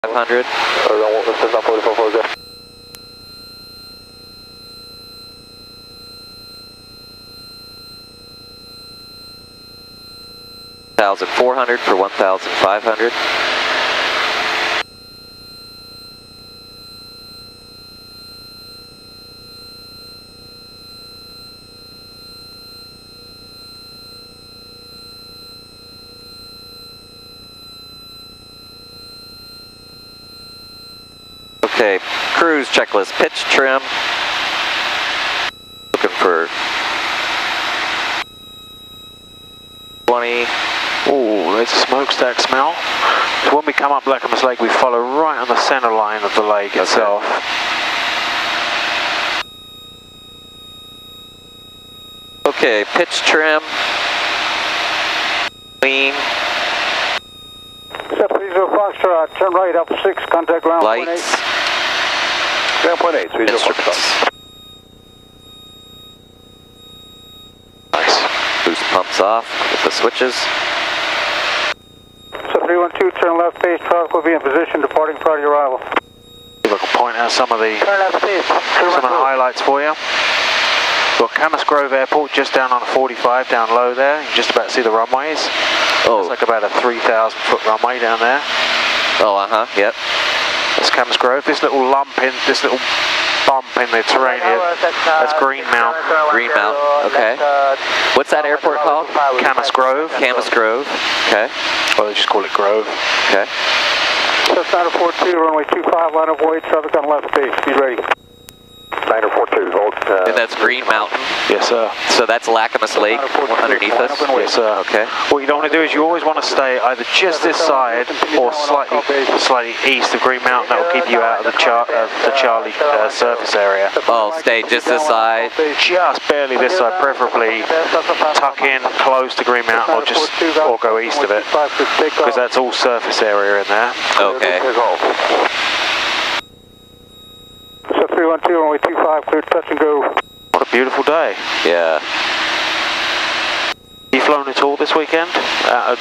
500. Cessna 4440. 1,400 for 1,500. Okay, cruise checklist, pitch, trim. Looking for 20. Ooh, there's a smokestack smell. So when we come up Lecamus Lake, we follow right on the center line of the lake itself. Okay, pitch, trim. Clean. 730 Foxtrot, turn right up 6, contact ground point 8. Lights. Ground point 8, 30 Foxtrot. Nice. Boost pumps off with the switches. 7312, turn left base, traffic will be in position, departing prior to your arrival. See if I can point out some of the highlights for you. Got Camas Grove Airport just down on a 45 down low there. You can just about see the runways. Oh. It's like about a 3,000 foot runway down there. Oh, yep. That's Camas Grove. This little lump in, this little bump in the terrain here, that's Greenmount. Greenmount, okay. What's that airport called? Camas Grove. Camas Grove, okay. Well, they just call it Grove. Okay. Cessna 942, runway 25, line of void, traffic on left base, speed ready. 942, hold. And that's Green Mountain. Yes, sir. So that's Lacamas Lake underneath us? Yes, sir. Okay. What you don't want to do is you always want to stay either just this side or slightly east of Green Mountain. That will keep you out of the Charlie surface area. Oh, stay just this side? Just barely this side, preferably tuck in close to Green Mountain or go east of it, because that's all surface area in there. Okay. So 312, runway 25, clear touch and go. What a beautiful day. Yeah. You flown at all this weekend? No.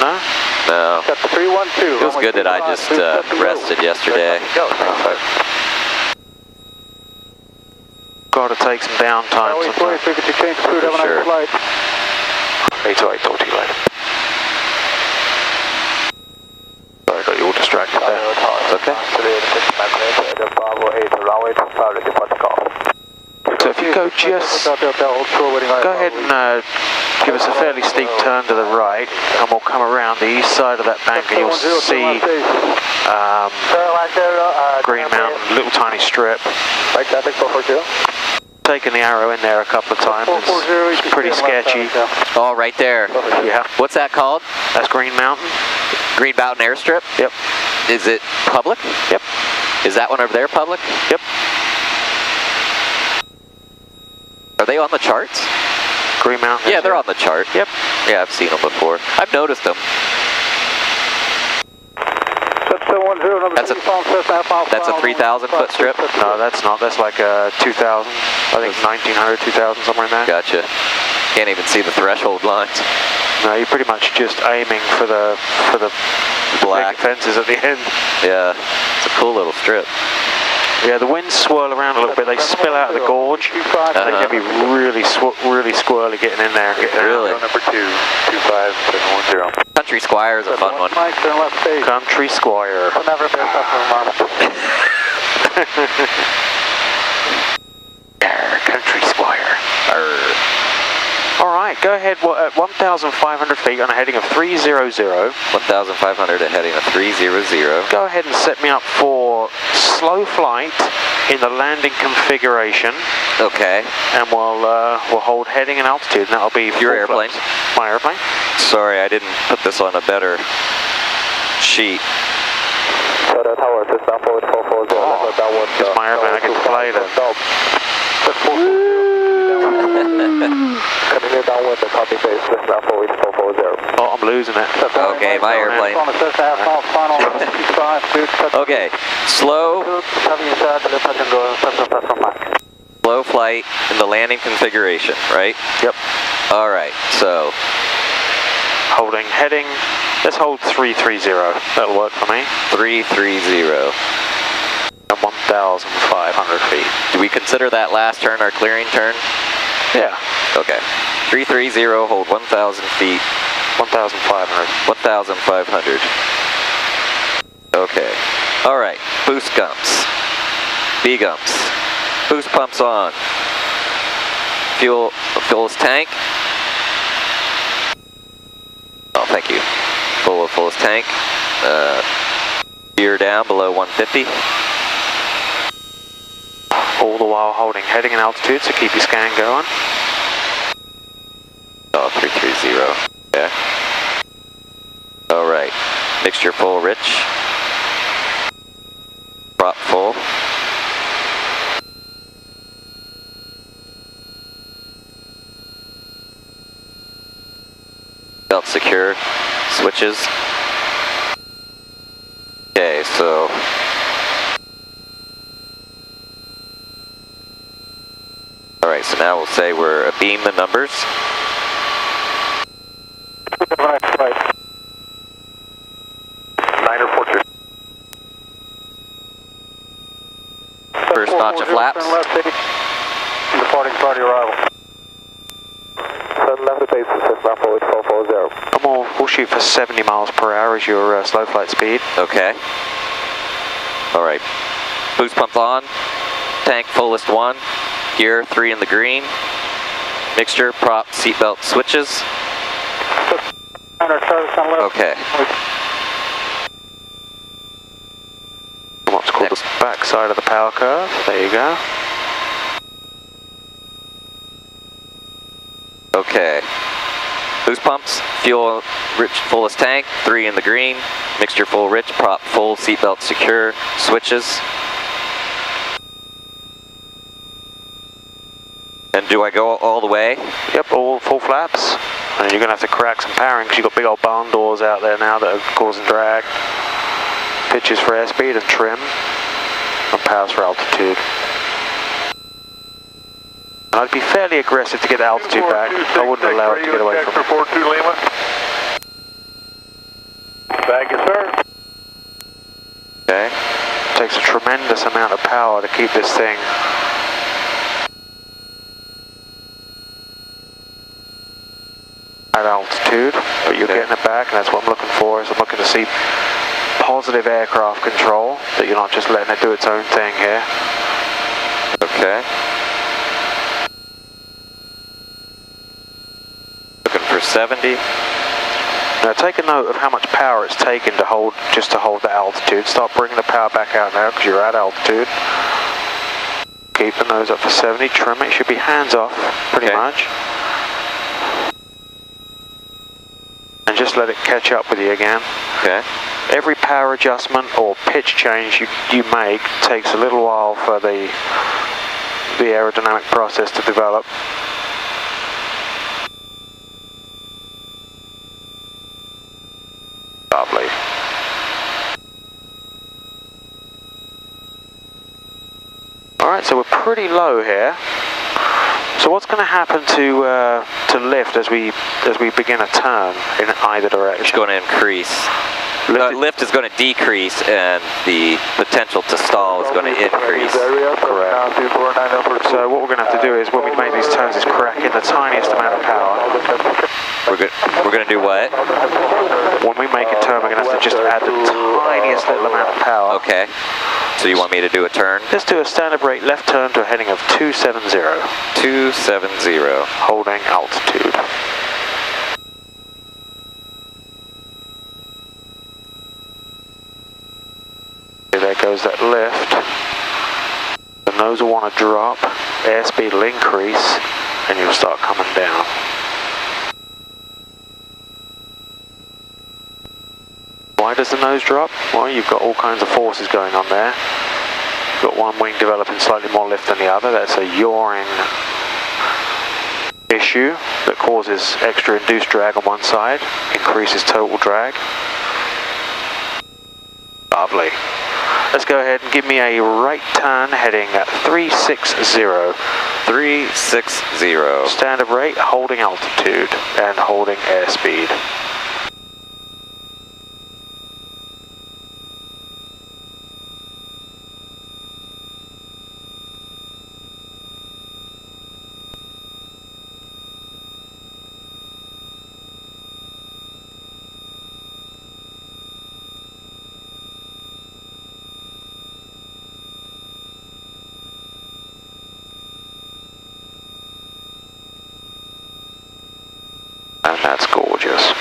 No? No. 312. Feels good that I just rested yesterday. Got to take some downtime sometimes. So get you change food, have a nice flight. 828, talk to you later. Sorry, I got you all distracted there. It's okay. So if you go go ahead and give us a fairly steep turn to the right, and we'll come around the east side of that bank and you'll see Green Mountain, little tiny strip. Right, traffic 440. Taken the arrow in there a couple of times. It's pretty sketchy. Oh, right there. Yeah. What's that called? That's Green Mountain. Green Mountain Airstrip? Yep. Is it public? Yep. Is that one over there public? Yep. Are they on the charts? Green Mountain. Yeah, they're on the chart. Yep. Yeah, I've seen them before. I've noticed them. That's a 3,000 foot strip? No, that's not. That's like a 2,000. I think 1,900, 2,000, somewhere in there. Gotcha. Can't even see the threshold lines. No, you're pretty much just aiming for the Black fences at the end. Yeah, it's a cool little strip. Yeah, the winds swirl around a little bit. They spill out of the gorge. They can be really squirrely getting in there. Really? Number 225 Country Squire is a fun one. Country Squire. Country Squire. All right, go ahead at 1,500 feet on a heading of 300. 1,500 at heading of 300. Go ahead and set me up for slow flight in the landing configuration. Okay. And we'll hold heading and altitude, and that'll be your airplane. My airplane. Sorry, I didn't put this on a better sheet. So that tower is down forward 440. It's my airplane. I get to play then. Continue downwind the copy base, down forward 440. Oh, I'm losing it. Okay, my airplane. Okay, slow flight in the landing configuration, right? Yep. All right, so holding heading Let's hold 330. That'll work for me. 330. And 1,500 feet. Do we consider that last turn our clearing turn? Yeah. Okay. 330, hold 1,000 feet. 1,500. 1,500. Okay. All right. Boost gumps. B gumps. Boost pumps on. Fuel's tank. Oh, thank you. Fullest tank. Gear down below 150. All the while holding heading and altitude, so keep your scan going. Oh, 330. Yeah. All right. Mixture full, rich. Prop full. Belt secure. Switches. Okay, so all right, so now we'll say we're beam the numbers. First notch of flaps. Departing party arrival. 7 left of base, 6 left forward, 440. And we'll shoot for 70 miles per hour as your slow flight speed. Okay. All right. Boost pump on. Tank fullest 1. Gear 3 in the green. Mixture, prop, seatbelt switches. Okay. What's called the back side of the power curve. There you go. Okay. Boost pumps, fuel rich, fullest tank, 3 in the green. Mixture full rich, prop full, seatbelt secure, switches. And do I go all the way? Yep, all full flaps. And you're going to have to crack some powering because you've got big old barn doors out there now that are causing drag. Pitches for airspeed and trim. And powers for altitude. And I'd be fairly aggressive to get the altitude back. I wouldn't allow it to get away from me. 42 Lima. Thank you, sir. Okay. Takes a tremendous amount of power to keep this thing at altitude, but you're getting it back, and that's what I'm looking for. Is I'm looking to see positive aircraft control, that you're not just letting it do its own thing here. Okay. Looking for 70. Now take a note of how much power it's taken to hold, just to hold the altitude. Start bringing the power back out now because you're at altitude. Keep the nose up for 70, trim it, should be hands off pretty much. And just let it catch up with you again. Okay. Every power adjustment or pitch change you make takes a little while for the aerodynamic process to develop. Lovely. Alright, so we're pretty low here. So what's going to happen to lift as we begin a turn in either direction? It's going to increase. Lift is going to decrease, and the potential to stall is going to increase. Correct. So what we're going to have to do is, when we make these turns, is crack in the tiniest amount of power. We're going to do what? When we make a turn, we're going to have to just add the tiniest little amount of power. Okay. So you want me to do a turn? Let's do a standard rate left turn to a heading of 270. 270. Holding altitude. Okay, there goes that lift. The nose will want to drop, airspeed will increase, and you'll start coming down. Why does the nose drop? Well, you've got all kinds of forces going on there. You've got one wing developing slightly more lift than the other. That's a yawing issue that causes extra induced drag on one side, increases total drag. Lovely. Let's go ahead and give me a right turn heading at 360. 360. Standard rate, holding altitude and holding airspeed. And that's gorgeous.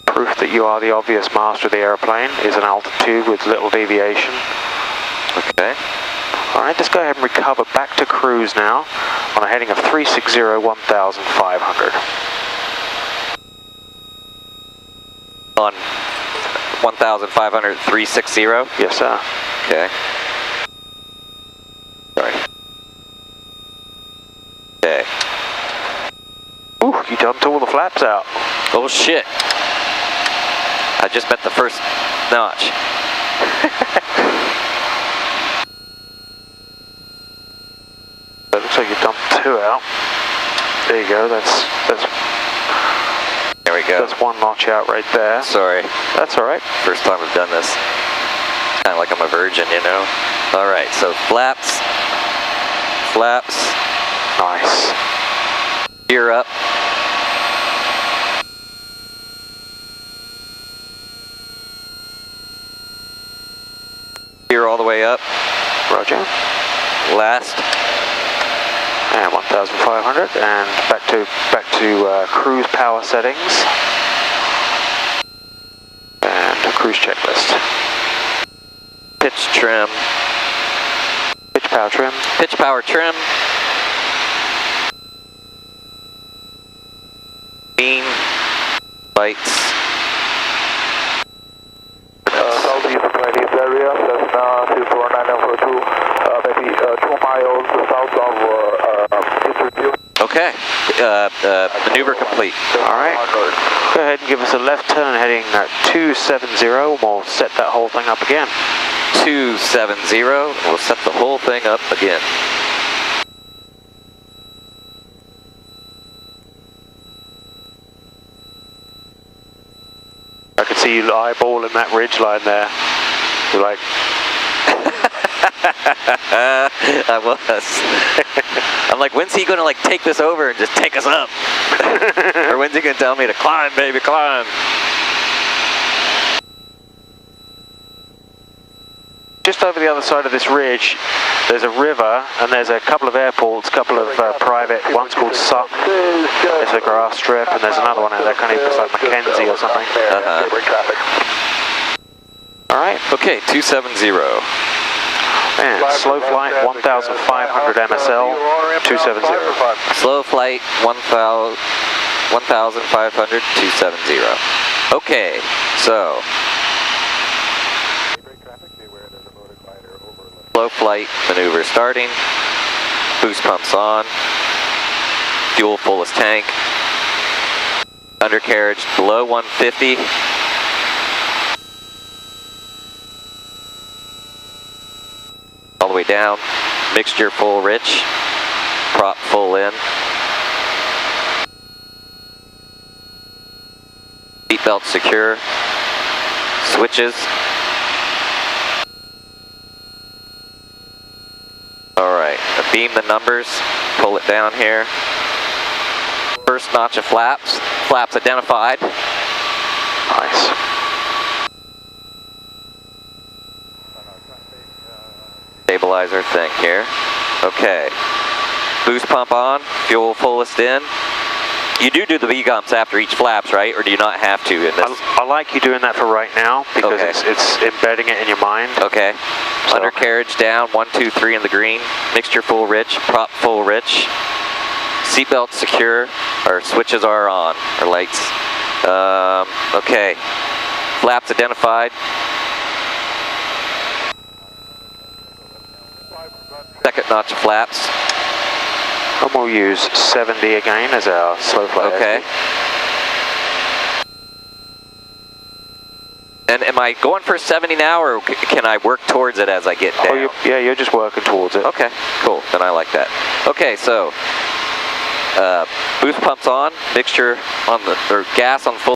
Proof that you are the obvious master of the airplane is an altitude with little deviation. Okay. Alright, just go ahead and recover back to cruise now on a heading of 360, 1,500. On 1,500, 360? Yes, sir. Okay. Sorry. Okay. Ooh, you dumped all the flaps out. Oh shit. I just met the first notch. It looks like you dumped 2 out. There you go, that's There we go. That's 1 notch out right there. Sorry. That's alright. First time I've done this. It's kind of like I'm a virgin, you know? Alright, so flaps. Flaps. Nice. Gear up. Gear all the way up. Roger. Last. And 1,500 and back to cruise power settings. And cruise checklist. Pitch trim. Pitch power trim. Pitch power trim. Beam. Lights. Southeast of Chinese area, Cessna 24942, maybe 2 miles south of Interview. Okay. Maneuver complete. Alright. Go ahead and give us a left turn heading 270 and we'll set that whole thing up again. 270. We'll set the whole thing up again. I could see you eyeballing that ridge line there. You're like... I was. I'm like, when's he gonna like take this over and just take us up? Or when's he gonna tell me to climb, baby, climb? Just over the other side of this ridge, there's a river and there's a couple of airports, couple of private, one's called Suck, there's a grass strip, and there's another one out there, kind of looks like Mackenzie or something. Alright. Okay, 270. And slow flight, 1,500 MSL, 270. Slow flight, 1,500, 270. Okay, so. Slow flight maneuver starting. Boost pumps on. Fuel fullest tank. Undercarriage below 150. All the way down. Mixture full rich. Prop full in. Seatbelt secure. Switches. Alright, beam the numbers, pull it down here. First notch of flaps, flaps identified. Nice. Stabilizer thing here. Okay, boost pump on, fuel fullest in. You do the V-gumps after each flaps, right? Or do you not have to in this? I like you doing that for right now because okay. it's embedding it in your mind. Okay. So. Undercarriage down, 1, 2, 3 in the green. Mixture full rich, prop full rich. Seatbelt secure. Our switches are on, our lights. Okay. Flaps identified. Second notch of flaps. And we'll use 70 again as our slow flight. Okay. And am I going for 70 now, or can I work towards it as I get down? Oh, yeah, you're just working towards it. Okay, cool. Then I like that. Okay, so boost pumps on, mixture on the, or gas on full.